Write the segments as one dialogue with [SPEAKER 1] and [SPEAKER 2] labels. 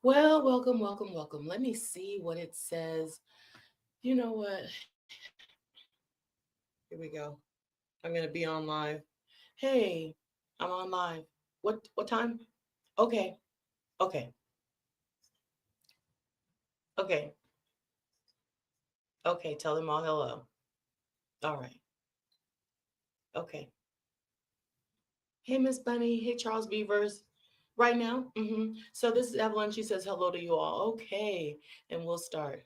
[SPEAKER 1] Well, welcome, welcome, welcome. Let me see what it says. You know what? Here we go. I'm gonna be on live. Hey, I'm on live. What time? Okay, okay, okay, okay. Tell them all hello. All right. Okay. Hey, Miss Bunny. Hey, Charles Beavers. Right now? So this is Evelyn. She says hello to you all. Okay, and we'll start.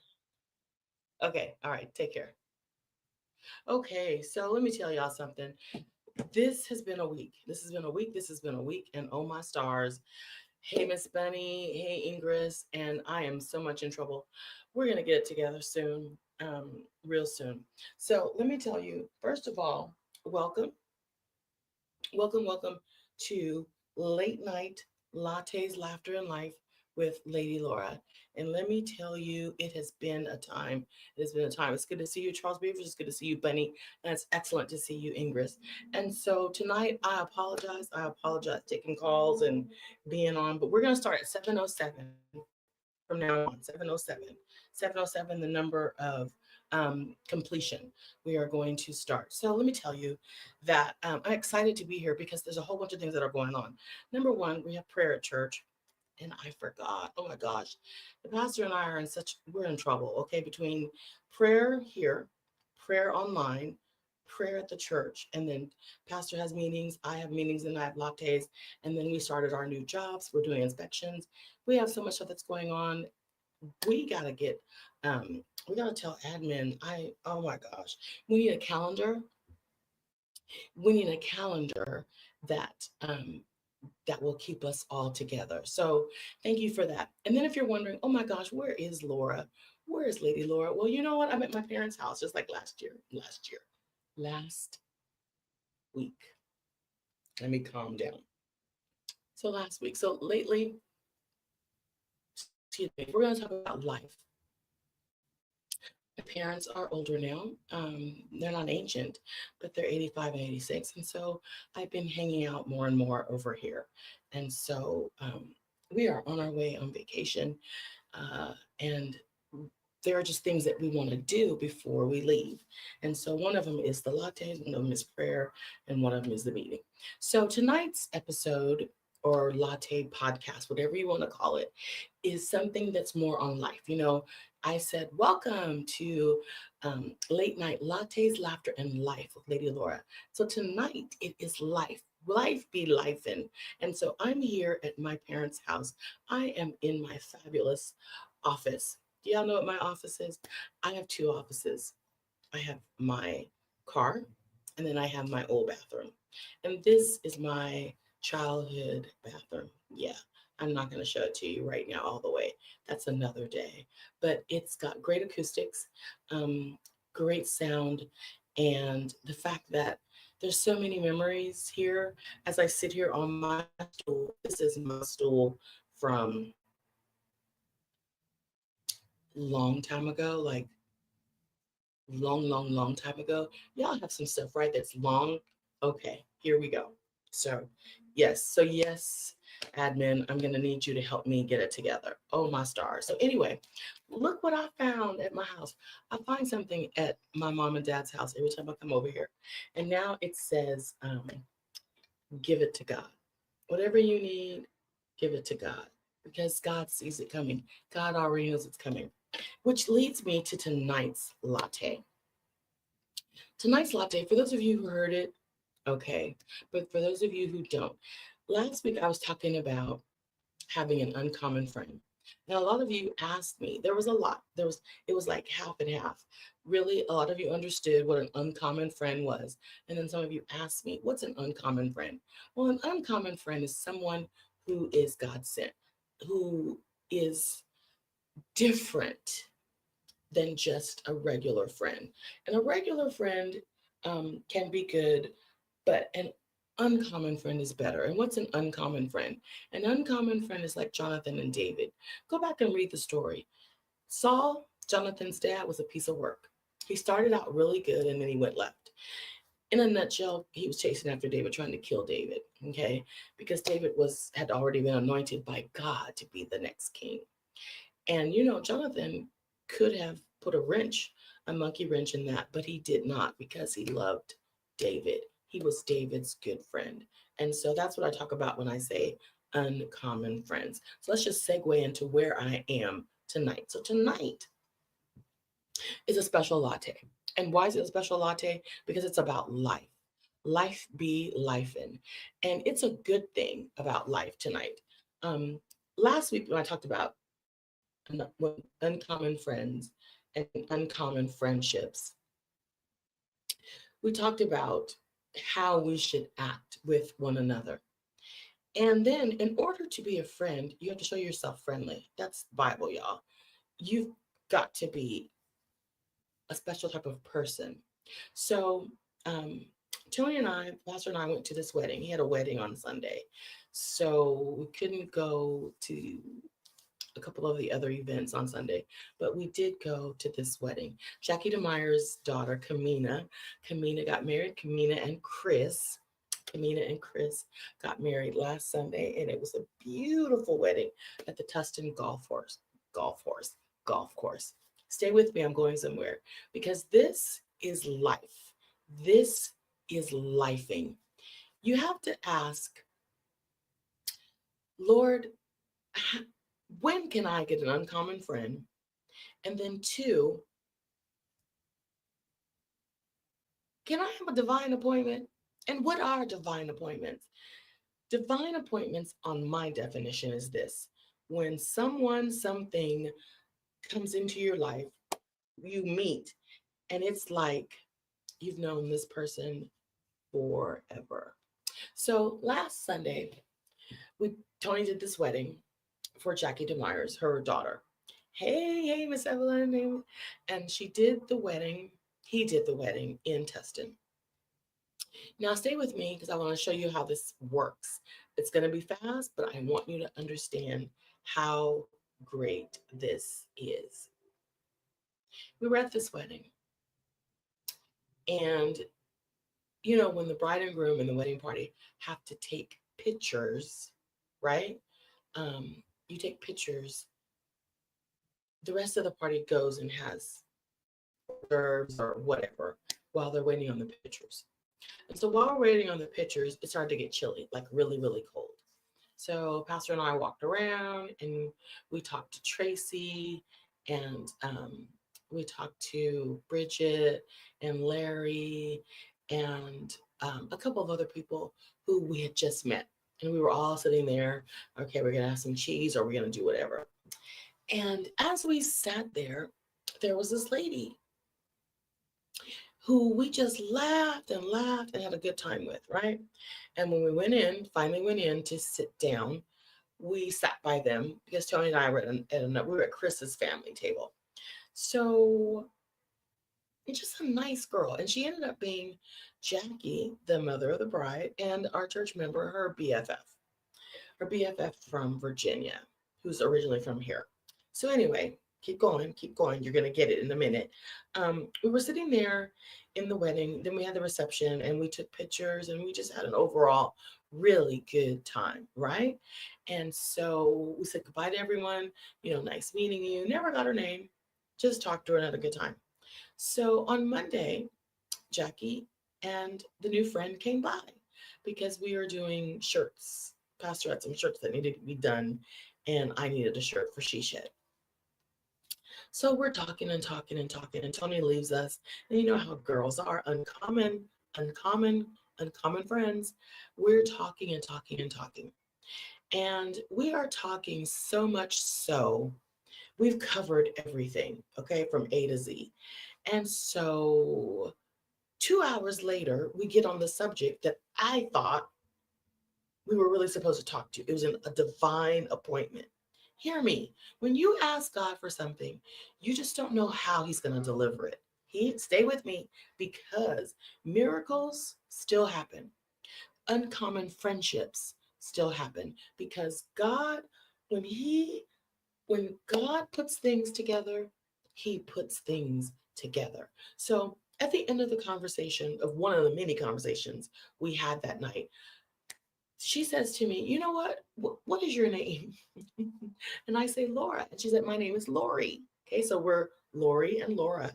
[SPEAKER 1] Okay, all right. Take care. Okay, so let me tell y'all something. This has been a week. This has been a week. This has been a week. And oh my stars. Hey, Miss Bunny. Hey, Ingress. And I am so much in trouble. We're going to get it together soon, real soon. So let me tell you, first of all, welcome, welcome to Late Night Lattes, Laughter, and Life with Lady Laura. And let me tell you, it has been a time. It has been a time. It's good to see you, Charles Beavers. It's good to see you, Bunny. And it's excellent to see you, Ingress. And so tonight, I apologize. I apologize taking calls and being on, but we're going to start at 7:07 from now on. 7:07. 7:07, the number of completion. We are going to start. So let me tell you that I'm excited to be here because there's a whole bunch of things that are going on. Number one, we have prayer at church. And I forgot. Oh my gosh. The pastor and I are in such, we're in trouble, okay? Between prayer here, prayer online, prayer at the church, and then pastor has meetings, I have meetings, and I have lattes. And then we started our new jobs. We're doing inspections. We have so much stuff that's going on. We gotta get we gotta tell admin, oh my gosh, we need a calendar. We need a calendar that that will keep us all together. So thank you for that. And then if you're wondering, oh my gosh, where is Laura? Where is Lady Laura? Well, you know what? I'm at my parents' house just like last week. Let me calm down. So last week. So lately, excuse me, we're going to talk about life. My parents are older now. They're not ancient, but they're 85 and 86. And so I've been hanging out more and more over here. And so we are on our way on vacation. And there are just things that we want to do before we leave. And so one of them is the lattes, one of them is prayer, and one of them is the meeting. So tonight's episode or latte podcast, whatever you want to call it, is something that's more on life. You know, I said, welcome to Late Night Lattes, Laughter, and Life with Lady Laura. So tonight it is life. Life be life in. And so I'm here at my parents' house. I am in my fabulous office. Do y'all know what my office is? I have two offices. I have my car, and then I have my old bathroom. And this is my childhood bathroom. Yeah, I'm not going to show it to you right now all the way. That's another day. But it's got great acoustics, um, great sound, and the fact that there's so many memories here as I sit here on my stool. This is my stool from long time ago, like long time ago. Y'all have some stuff, right? That's long. Okay, here we go. So, yes, admin, I'm gonna need you to help me get it together. Oh my stars. So anyway, look what I found at my house. I find something at my mom and dad's house every time I come over here, and now it says, "Give it to God. Whatever you need, give it to God." Because God sees it coming. God already knows it's coming. Which leads me to tonight's latte. Tonight's latte, for those of you who heard it, okay. But for those of you who don't, last week I was talking about having an uncommon friend. Now, a lot of you asked me, there was a lot. It was like half and half. Really, a lot of you understood what an uncommon friend was. And then some of you asked me, what's an uncommon friend? Well, an uncommon friend is someone who is God sent, who is different than just a regular friend. And a regular friend can be good, but an uncommon friend is better. And what's an uncommon friend? An uncommon friend is like Jonathan and David. Go back and read the story. Saul, Jonathan's dad, was a piece of work. He started out really good and then he went left. In a nutshell, he was chasing after David, trying to kill David, okay? Because David had already been anointed by God to be the next king. And Jonathan could have put a monkey wrench in that, but he did not because he loved David. He was David's good friend. And so that's what I talk about when I say uncommon friends. So let's just segue into where I am tonight. So tonight is a special latte. And why is it a special latte? Because it's about life. Life be lifing. And it's a good thing about life tonight. Um, Last week when I talked about uncommon friends and uncommon friendships, we talked about how we should act with one another. And then, in order to be a friend, you have to show yourself friendly. That's Bible, y'all. You've got to be a special type of person. So, um, Tony and I, Pastor and I, went to this wedding. He had a wedding on Sunday. So, we couldn't go to a couple of the other events on Sunday, but we did go to this wedding. Jackie DeMeyer's daughter, Kamina got married. Kamina and Chris got married last Sunday, and it was a beautiful wedding at the Tustin Golf Course, Golf Course. Stay with me, I'm going somewhere because this is life. This is lifing. You have to ask, Lord, when can I get an uncommon friend? And then two, can I have a divine appointment? And what are divine appointments? Divine appointments, on my definition, is this: when someone, something comes into your life, you meet, and it's like you've known this person forever. So last Sunday, we Tony did this wedding for Jackie DeMeyer's, her daughter. Hey, Miss Evelyn. And she did the wedding. He did the wedding in Tustin. Now, stay with me because I want to show you how this works. It's going to be fast, but I want you to understand how great this is. We were at this wedding, and when the bride and groom and the wedding party have to take pictures, right? You take pictures. The rest of the party goes and has hors d'oeuvres or whatever while they're waiting on the pictures. And so while we're waiting on the pictures, it started to get chilly, like really, really cold. So Pastor and I walked around and we talked to Tracy, and we talked to Bridget and Larry and a couple of other people who we had just met. And we were all sitting there. Okay, we're going to have some cheese or we're going to do whatever. And as we sat there was this lady who we just laughed and had a good time with, right? And when we finally went in to sit down, we sat by them because Tony and I were we were at Chris's family table. So just a nice girl. And she ended up being Jackie, the mother of the bride, and our church member, her BFF from Virginia, who's originally from here. So anyway, keep going. You're going to get it in a minute. We were sitting there in the wedding. Then we had the reception and we took pictures and we just had an overall really good time, right? And so we said goodbye to everyone. Nice meeting you. Never got her name. Just talked to her and had a good time. So on Monday, Jackie and the new friend came by because we were doing shirts. Pastor had some shirts that needed to be done, and I needed a shirt for She Shed. So we're talking and talking and talking, and Tony leaves us. And you know how girls are, uncommon, uncommon friends. We're talking and talking and talking. And we are talking so much so we've covered everything, okay, from A to Z. And so 2 hours later, we get on the subject that I thought we were really supposed to talk to. It was a divine appointment. Hear me. When you ask God for something, you just don't know how he's going to deliver it. Stay with me, because miracles still happen. Uncommon friendships still happen because God, when God puts things together, he puts things together. So At the end of the conversation, of one of the many conversations we had that night, she says to me, "You know what? What is your name?" And I say, "Laura." And she said, "My name is Lori." Okay, so we're Lori and Laura.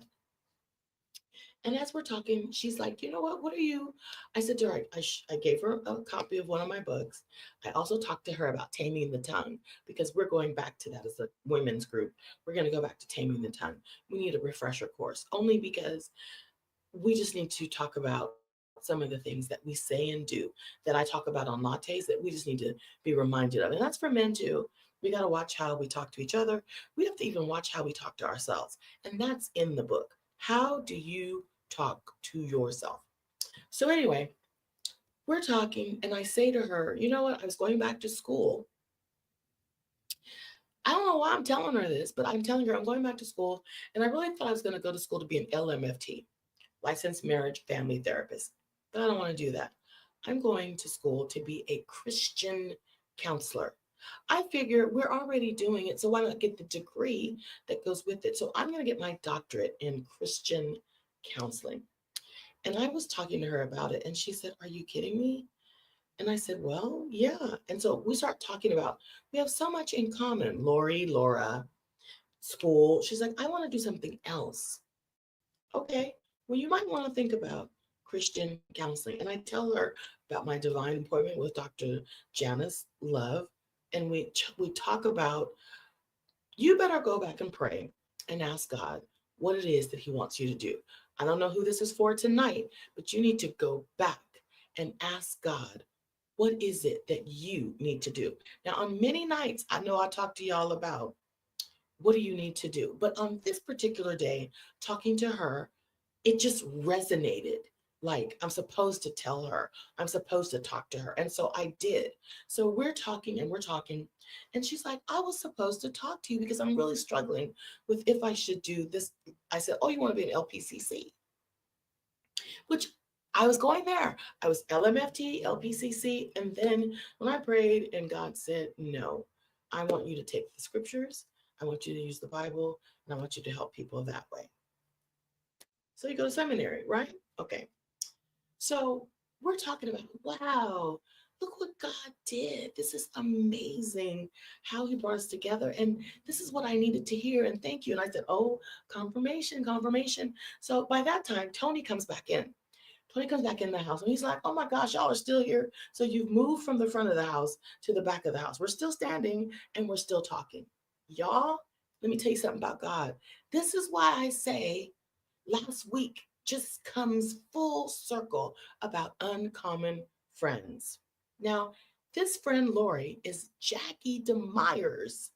[SPEAKER 1] And as we're talking, she's like, "You know what? What are you?" I said to her, I gave her a copy of one of my books. I also talked to her about taming the tongue because we're going back to that as a women's group. We're going to go back to taming the tongue. We need a refresher course only because we just need to talk about some of the things that we say and do that I talk about on lattes that we just need to be reminded of. And that's for men too. We got to watch how we talk to each other. We have to even watch how we talk to ourselves. And that's in the book. How do you talk to yourself? So, anyway, we're talking, and I say to her, "You know what? I was going back to school. I don't know why I'm telling her this, but I'm telling her I'm going back to school. And I really thought I was going to go to school to be an LMFT, licensed marriage family therapist. But I don't want to do that. I'm going to school to be a Christian counselor. I figure we're already doing it, so why not get the degree that goes with it? So I'm going to get my doctorate in Christian counseling." And I was talking to her about it, and she said, "Are you kidding me?" And I said, "Well, yeah." And so we start talking about, we have so much in common. Lori, Laura, school. She's like, "I want to do something else." Okay, well, you might want to think about Christian counseling. And I tell her about my divine appointment with Dr. Janice Love. And we talk about, you better go back and pray and ask God what it is that He wants you to do. I don't know who this is for tonight, but you need to go back and ask God, what is it that you need to do? Now, on many nights, I know I talk to y'all about what do you need to do? But on this particular day, talking to her, it just resonated. Like I'm supposed to tell her, I'm supposed to talk to her. And so I did. So we're talking and we're talking. And she's like, "I was supposed to talk to you because I'm really struggling with if I should do this." I said, "Oh, you want to be an LPCC?" Which I was going there. I was LMFT, LPCC. And then when I prayed and God said, "No, I want you to take the scriptures, I want you to use the Bible, and I want you to help people that way." So you go to seminary, right? Okay. So we're talking about, wow, look what God did. This is amazing how He brought us together. And this is what I needed to hear. And thank you. And I said, "Oh, confirmation, confirmation." So by that time, Tony comes back in. Tony comes back in the house and he's like, "Oh my gosh, y'all are still here. So you've moved from the front of the house to the back of the house. We're still standing and we're still talking." Y'all, let me tell you something about God. This is why I say last week just comes full circle about uncommon friends. Now, this friend Lori is Jackie DeMeyer's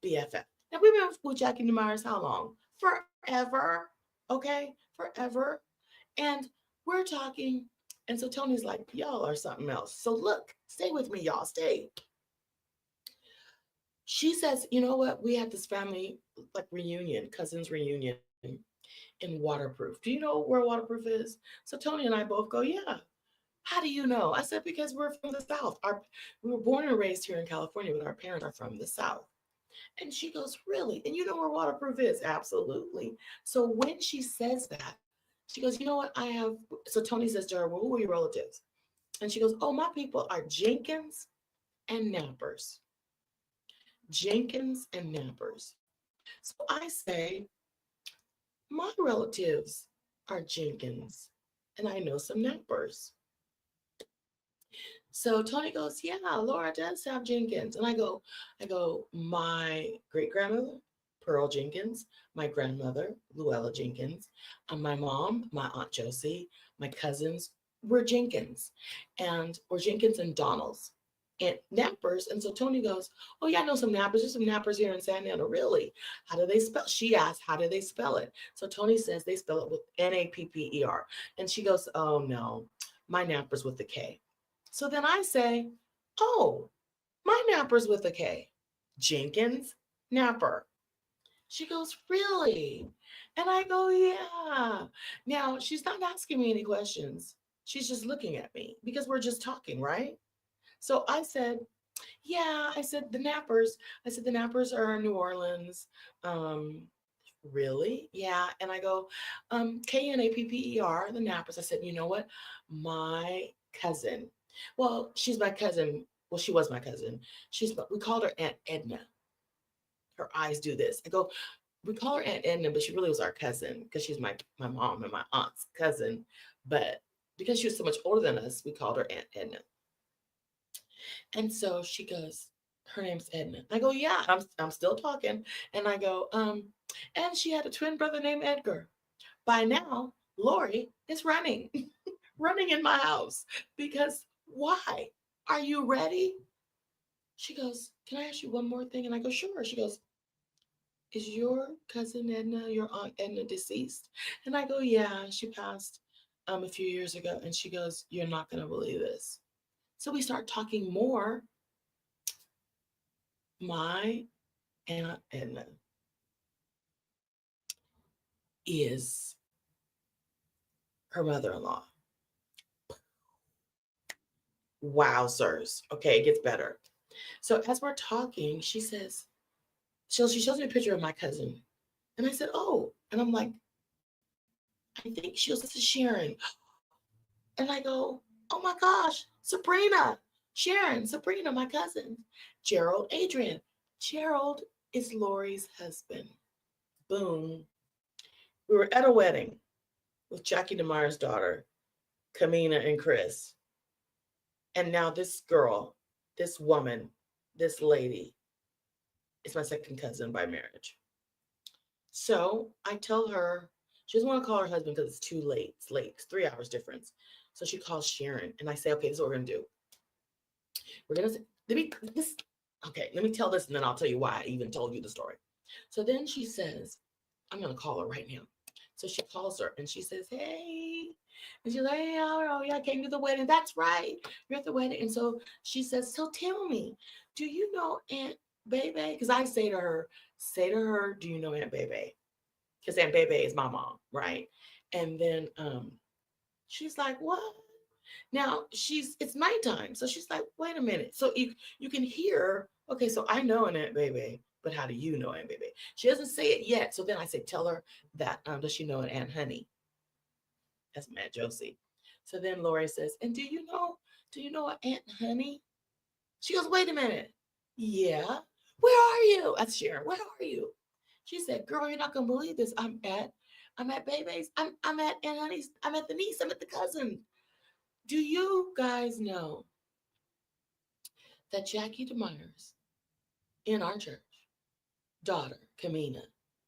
[SPEAKER 1] BFF. Now, we've been with Jackie DeMeyer's how long? Forever. Okay, forever. And we're talking. And so Tony's like, "Y'all are something else." So look, stay with me, y'all. Stay. She says, "You know what? We had this family like reunion, cousins reunion in Waterproof. Do you know where Waterproof is?" So Tony and I both go, "Yeah." "How do you know?" I said, "Because we're from the South. We were born and raised here in California, but our parents are from the South." And she goes, "Really? And you know where Waterproof is?" "Absolutely." So when she says that, she goes, "You know what? I have." So Tony says to her, "Well, who are your relatives?" And she goes, "Oh, my people are Jenkins and Nappers. Jenkins and Nappers." So I say, "My relatives are Jenkins, and I know some Nappers." So Tony goes, "Yeah, Laura does have Jenkins." And "My great grandmother, Pearl Jenkins, my grandmother, Luella Jenkins, and my mom, my Aunt Josie, my cousins were Jenkins, and or Jenkins and Donalds and Nappers." And so Tony goes, "Oh, yeah, I know some Nappers. There's some Nappers here in San Diego." "Really? How do they spell?" She asked, "How do they spell it?" So Tony says they spell it with Napper. And she goes, "Oh, no, my Nappers with the K." So then I say, "Oh, my Napper's with a K. Jenkins Napper." She goes, "Really?" And I go, "Yeah." Now, she's not asking me any questions. She's just looking at me because we're just talking, right? So I said, "Yeah." I said, "The Nappers." I said, "The Nappers are in New Orleans. Um, really? Yeah. And I go, Knapper, the Nappers. I said, you know what? My cousin, well, she's my cousin. Well, she was my cousin. We called her Aunt Edna. Her eyes do this. I go, we call her Aunt Edna, but she really was our cousin because she's my mom and my aunt's cousin. But because she was so much older than us, we called her Aunt Edna. And so she goes, her name's Edna. I go, yeah, I'm still talking. And I go, and she had a twin brother named Edgar. By now, Lori is running, running in my house because why? Are you ready? She goes, can I ask you one more thing? And I go, sure. She goes, is your cousin Edna, your aunt Edna, deceased? And I go, yeah, she passed a few years ago. And she goes, you're not going to believe this. So we start talking more. My Aunt Edna is her mother-in-law. Wowzers. Okay, it gets better. So as we're talking, she says, she shows me a picture of my cousin. And I said, oh, and I'm like, I think she goes, this is Sharon. And I go, oh my gosh, Sabrina, Sharon, Sabrina, my cousin, Gerald, Adrian. Gerald is Lori's husband. Boom. We were at a wedding with Jackie DeMeyer's daughter, Kamina and Chris. And now this girl, this woman, this lady is my second cousin by marriage. So I tell her, she doesn't want to call her husband because it's too late. It's late. It's 3 hours difference. So she calls Sharon. And I say, okay, this is what we're going to do. We're going to, let me, this, okay, let me tell this and then I'll tell you why I even told you the story. So then she says, I'm going to call her right now. So she calls her and she says, hey. And she's like, hey, oh, yeah, I came to the wedding. That's right. You're at the wedding. And so she says, so tell me, do you know Aunt Bebe? Because I say to her, do you know Aunt Bebe? Because Aunt Bebe is my mom, right? And then she's like, what? Now it's nighttime. So she's like, wait a minute. So you can hear, okay, so I know an Aunt Bebe, but how do you know Aunt Bebe? She doesn't say it yet. So then I say, tell her that does she know an Aunt Honey? That's Matt Josie. So then Lori says, and do you know an Aunt Honey? She goes, wait a minute. Yeah. Where are you? That's Sharon. Where are you? She said, girl, you're not gonna believe this. I'm at Bebe's. I'm at Aunt Honey's. I'm at the niece. I'm at the cousin. Do you guys know that Jackie DeMeyer's in our church, daughter, Kamina,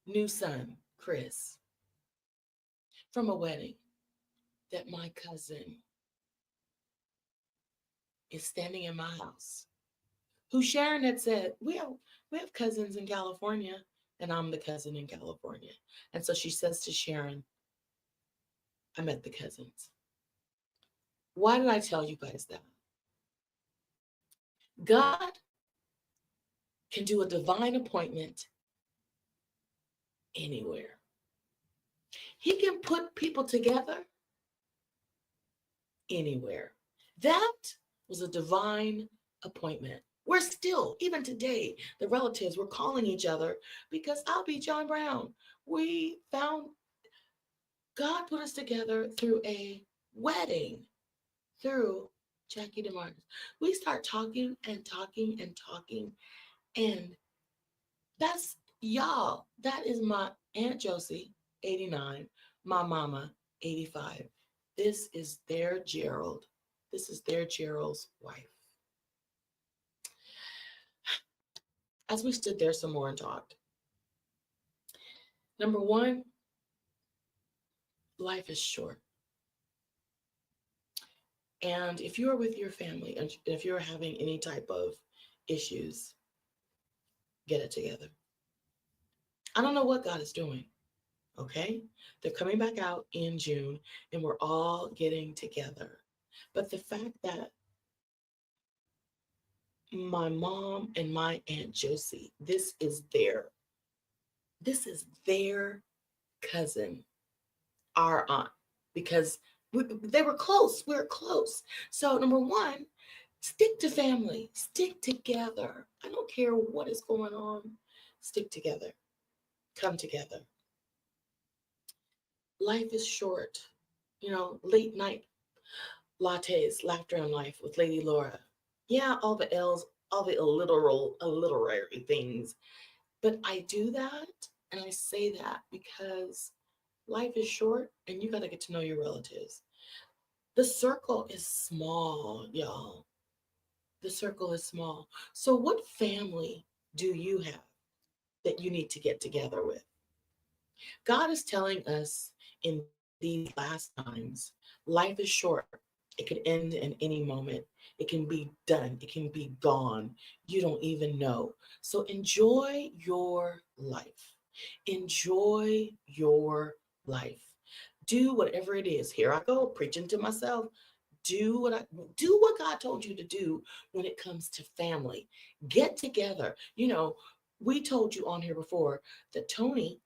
[SPEAKER 1] new son, Chris, from a wedding, that my cousin is standing in my house, who Sharon had said, we have cousins in California, and I'm the cousin in California. And so she says to Sharon, I met the cousins. Why did I tell you guys that? God can do a divine appointment anywhere. He can put people together anywhere. That was a divine appointment. We're still, even today, the relatives were calling each other because I'll be John Brown. We found God put us together through a wedding, through Jackie DeMartin. We start talking and talking and talking. And that's y'all. That is my Aunt Josie, 89, my mama, 85. This is their Gerald. This is their Gerald's wife. As we stood there some more and talked, number one, life is short. And if you're with your family and if you're having any type of issues, get it together. I don't know what God is doing. Okay? They're coming back out in June and we're all getting together. But the fact that my mom and my Aunt Josie, this is their cousin, our aunt, because they were close. We're close. So number one, stick to family, stick together. I don't care what is going on. Stick together, come together. Life is short. Late night lattes, laughter and life with Lady Laura. Yeah, all the L's, all the alliterary things. But I do that and I say that because life is short and you got to get to know your relatives. The circle is small, y'all. The circle is small. So, what family do you have that you need to get together with? God is telling us in these last times, life is short. It could end in any moment. It can be done. It can be gone. You don't even know. So enjoy your life. Enjoy your life. Do whatever it is. Here I go, preaching to myself. Do what I do what God told you to do when it comes to family. Get together. We told you on here before that Tony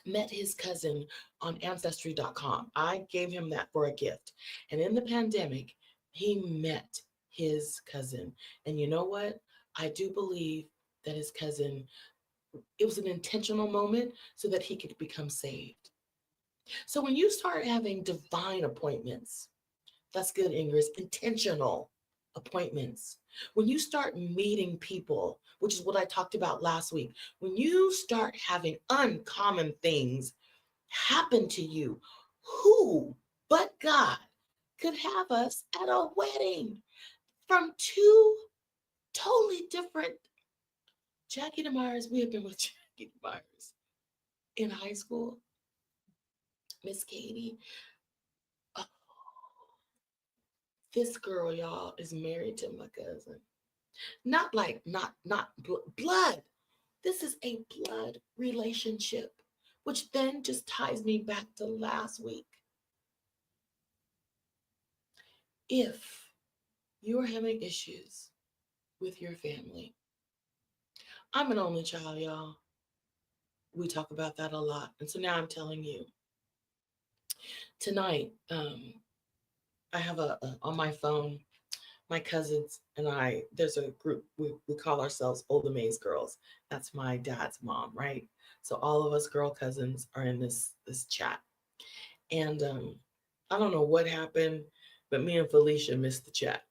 [SPEAKER 1] met his cousin on ancestry.com. I gave him that for a gift. And in the pandemic, he met his cousin. And you know what? I do believe that his cousin, it was an intentional moment so that he could become saved. So when you start having divine appointments, that's good, Ingrid, intentional appointments. When you start meeting people, which is what I talked about last week, when you start having uncommon things happen to you, who but God could have us at a wedding from two totally different Jackie DeMyers? We have been with Jackie DeMyers in high school. Miss Katie. Oh, this girl, y'all, is married to my cousin. Not like not blood. This is a blood relationship, which then just ties me back to last week. If you're having issues with your family, I'm an only child, y'all. We talk about that a lot. And so now I'm telling you tonight, I have on my phone, my cousins and I, there's a group, we call ourselves Old Maze Girls. That's my dad's mom, right? So all of us girl cousins are in this chat. And I don't know what happened, but me and Felicia missed the chat.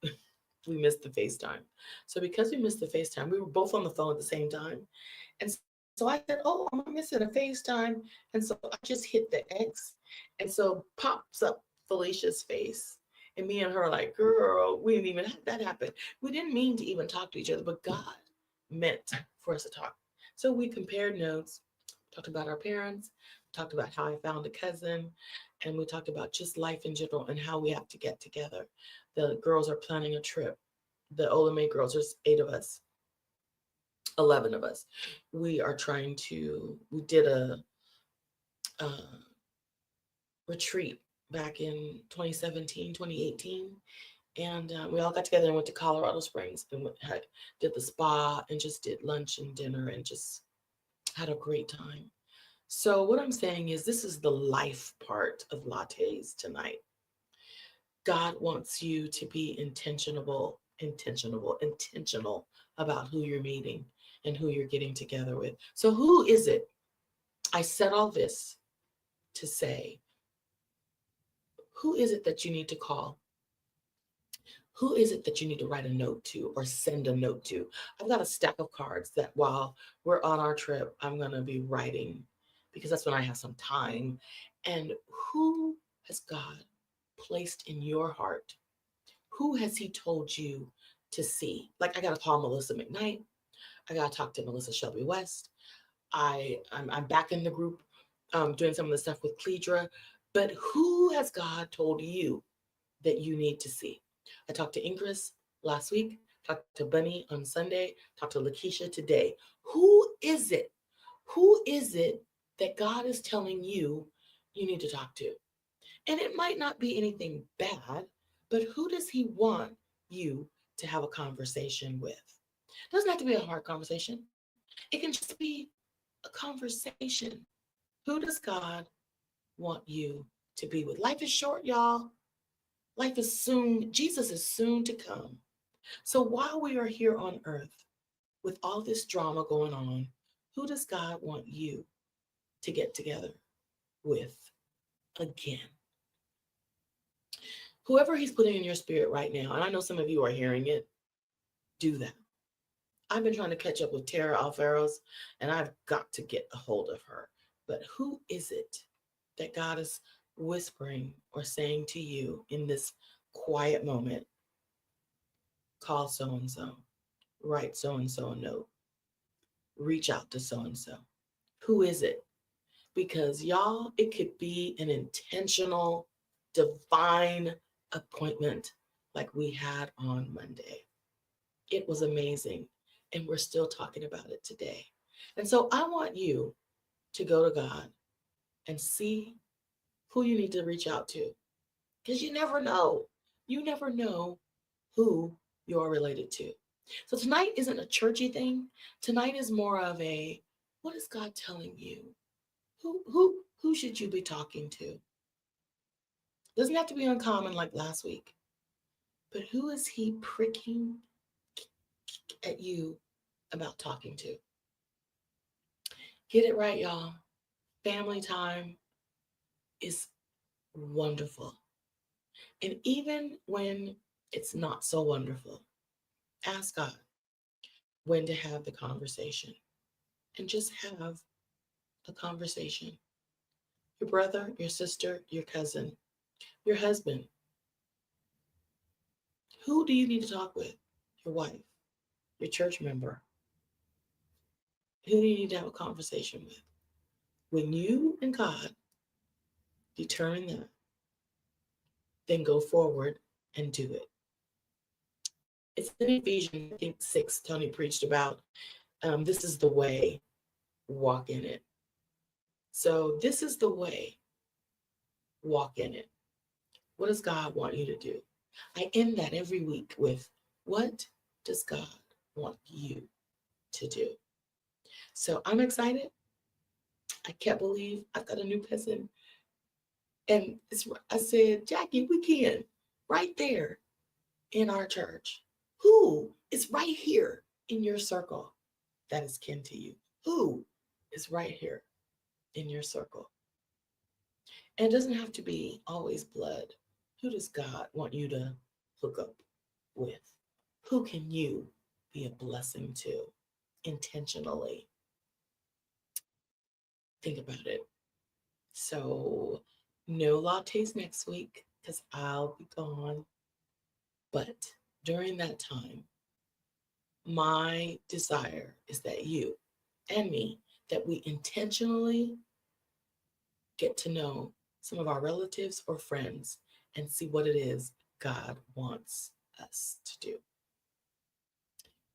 [SPEAKER 1] We missed the FaceTime. So because we missed the FaceTime, we were both on the phone at the same time. And so I said, oh, I'm missing a FaceTime. And so I just hit the X. And so pops up Felicia's face. And me and her are like, girl, we didn't even have that happen. We didn't mean to even talk to each other, but God meant for us to talk. So we compared notes, talked about our parents, talked about how I found a cousin, and we talked about just life in general and how we have to get together. The girls are planning a trip. The Olame girls, there's 8 of us, 11 of us. We did a retreat back in 2017, 2018. And we all got together and went to Colorado Springs and did the spa and just did lunch and dinner and just had a great time. So what I'm saying is this is the life part of lattes tonight. God wants you to be intentional about who you're meeting and who you're getting together with. So who is it? I said all this to say, who is it that you need to call? Who is it that you need to write a note to or send a note to? I've got a stack of cards that while we're on our trip, I'm going to be writing because that's when I have some time. And who has God placed in your heart? Who has He told you to see? Like, I got to call Melissa McKnight. I got to talk to Melissa Shelby West. I'm back in the group doing some of the stuff with Cledra. But who has God told you that you need to see? I talked to Ingris last week, talked to Bunny on Sunday, talked to Lakeisha today. Who is it? Who is it that God is telling you you need to talk to? And it might not be anything bad, but who does He want you to have a conversation with? It doesn't have to be a hard conversation. It can just be a conversation. Who does God want you to be with? Life is short, y'all. Life is soon, Jesus is soon to come. So while we are here on earth with all this drama going on, who does God want you to get together with? again. Whoever he's putting in your spirit right now, and I know some of you are hearing it, do that. I've been trying to catch up with Tara Alfaros, and I've got to get a hold of her. But who is it that God is whispering or saying to you in this quiet moment? Call so and so, write so and so a note, reach out to so and so. Who is it? Because y'all, it could be an intentional, divine appointment like we had on Monday. It was amazing. And we're still talking about it today. And so I want you to go to God and see who you need to reach out to. Because you never know. You never know who you're related to. So tonight isn't a churchy thing. Tonight is more of a, what is God telling you? Who should you be talking to? Doesn't have to be uncommon like last week. But who is he pricking at you about talking to? Get it right, y'all. Family time is wonderful. And even when it's not so wonderful, ask God when to have the conversation and just have a conversation. Your brother, your sister, your cousin, your husband. Who do you need to talk with? Your wife, your church member. Who do you need to have a conversation with? When you and God determine that, then go forward and do it. It's in Ephesians, I think 6, Tony preached about. This is the way, walk in it. So this is the way, walk in it. What does God want you to do? I end that every week with, what does God want you to do? So I'm excited. I can't believe I've got a new cousin. And I said, Jackie, we can, right there in our church. Who is right here in your circle that is kin to you? Who is right here in your circle? And it doesn't have to be always blood. Who does God want you to hook up with? Who can you be a blessing to intentionally? Think about it. So, no lattes next week because I'll be gone. But during that time, my desire is that you and me, that we intentionally get to know some of our relatives or friends and see what it is God wants us to do.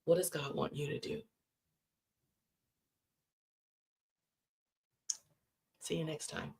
[SPEAKER 1] What does God want you to do? See you next time.